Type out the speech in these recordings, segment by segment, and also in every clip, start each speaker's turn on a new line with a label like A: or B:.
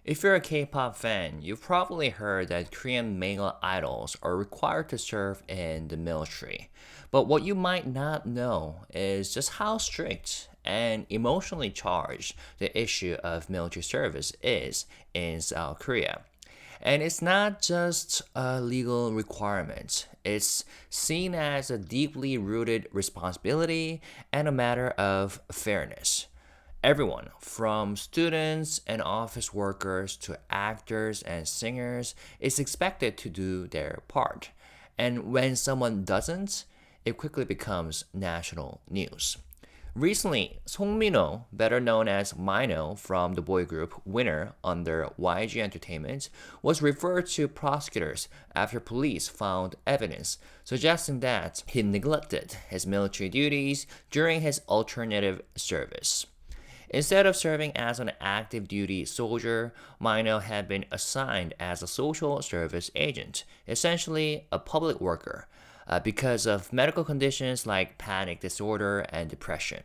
A: If you're a K-pop fan, you've probably heard that Korean male idols are required to serve in the military. But what you might not know is just how strict and emotionally charged the issue of military service is in South Korea. And it's not just a legal requirement, it's seen as a deeply rooted responsibility and a matter of fairness. Everyone, from students and office workers to actors and singers, is expected to do their part. And when someone doesn't, it quickly becomes national news. Recently, Mino, better known as Mino from the boy group Winner under YG Entertainment, was referred to prosecutors after police found evidence suggesting that he neglected his military duties during his alternative service. Instead of serving as an active duty soldier, Mino had been assigned as a social service agent, essentially a public worker, because of medical conditions like panic disorder and depression.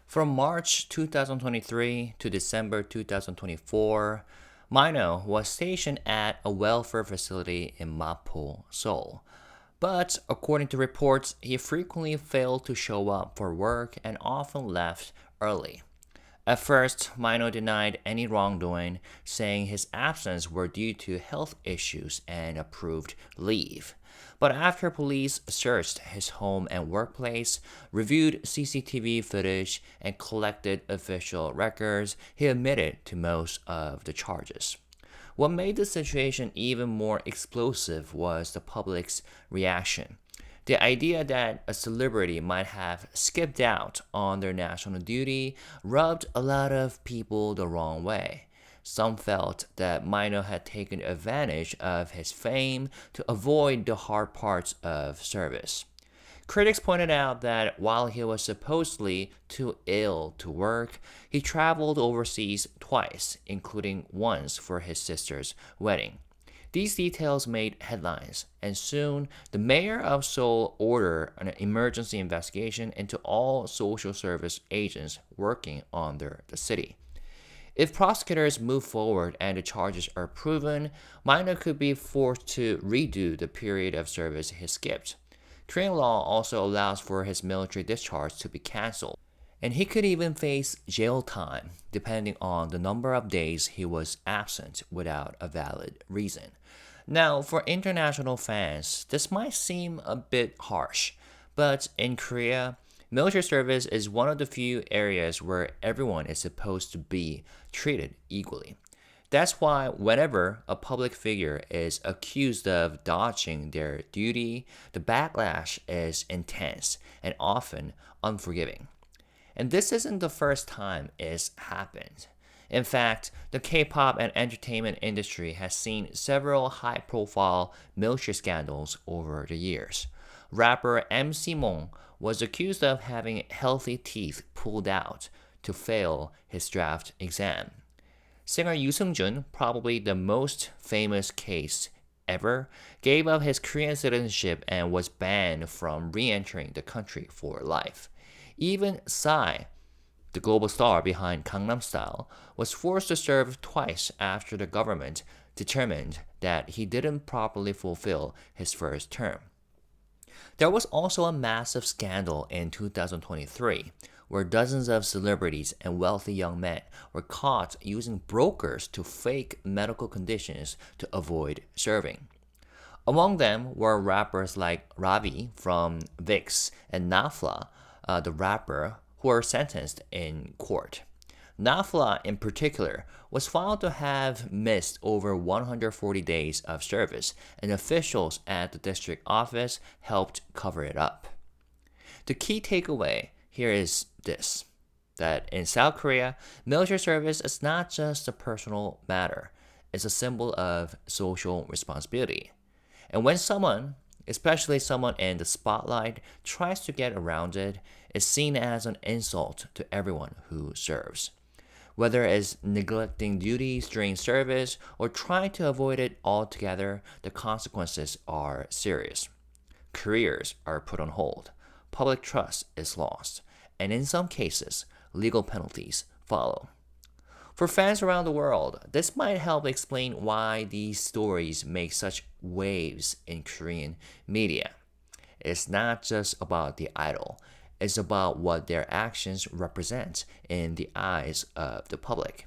A: From March 2023 to December 2024, Mino was stationed at a welfare facility in Mapo, Seoul. But according to reports, he frequently failed to show up for work and often left early. At first, Mino denied any wrongdoing, saying his absence were due to health issues and approved leave. But after police searched his home and workplace, reviewed CCTV footage, and collected official records, he admitted to most of the charges. What made the situation even more explosive was the public's reaction. The idea that a celebrity might have skipped out on their national duty rubbed a lot of people the wrong way. Some felt that Minho had taken advantage of his fame to avoid the hard parts of service. Critics pointed out that while he was supposedly too ill to work, he traveled overseas twice, including once for his sister's wedding. These details made headlines, and soon the mayor of Seoul ordered an emergency investigation into all social service agents working under the city. If prosecutors move forward and the charges are proven, Minor could be forced to redo the period of service he skipped. Korean law also allows for his military discharge to be canceled, and he could even face jail time depending on the number of days he was absent without a valid reason. Now, for international fans, this might seem a bit harsh, but in Korea, military service is one of the few areas where everyone is supposed to be treated equally. That's why whenever a public figure is accused of dodging their duty, the backlash is intense and often unforgiving. And this isn't the first time it's happened. In fact, the K-pop and entertainment industry has seen several high-profile military scandals over the years. Rapper MC Mong was accused of having healthy teeth pulled out to fail his draft exam. Singer Yoo Seung-jun, probably the most famous case ever, gave up his Korean citizenship and was banned from re-entering the country for life. Even Psy, the global star behind Gangnam Style, was forced to serve twice after the government determined that he didn't properly fulfill his first term. There was also a massive scandal in 2023 where dozens of celebrities and wealthy young men were caught using brokers to fake medical conditions to avoid serving. Among them were rappers like Ravi from VIXX and Nafla, the rapper, who were sentenced in court. Nafla, in particular, was found to have missed over 140 days of service, and officials at the district office helped cover it up. The key takeaway here is this: that in South Korea, military service is not just a personal matter, it's a symbol of social responsibility. And when someone, especially someone in the spotlight, tries to get around it, it's seen as an insult to everyone who serves. Whether it's neglecting duties during service or trying to avoid it altogether, the consequences are serious. Careers are put on hold, public trust is lost, and in some cases, legal penalties follow. For fans around the world, this might help explain why these stories make such waves in Korean media. It's not just about the idol, it's about what their actions represent in the eyes of the public.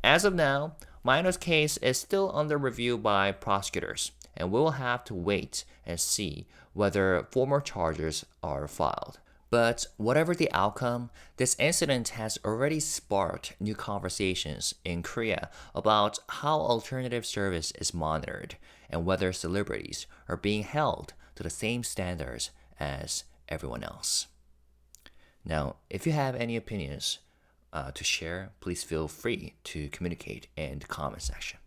A: As of now, Mino's case is still under review by prosecutors, and we'll have to wait and see whether formal charges are filed. But whatever the outcome, this incident has already sparked new conversations in Korea about how alternative service is monitored and whether celebrities are being held to the same standards as everyone else. Now, if you have any opinions to share, please feel free to communicate in the comment section.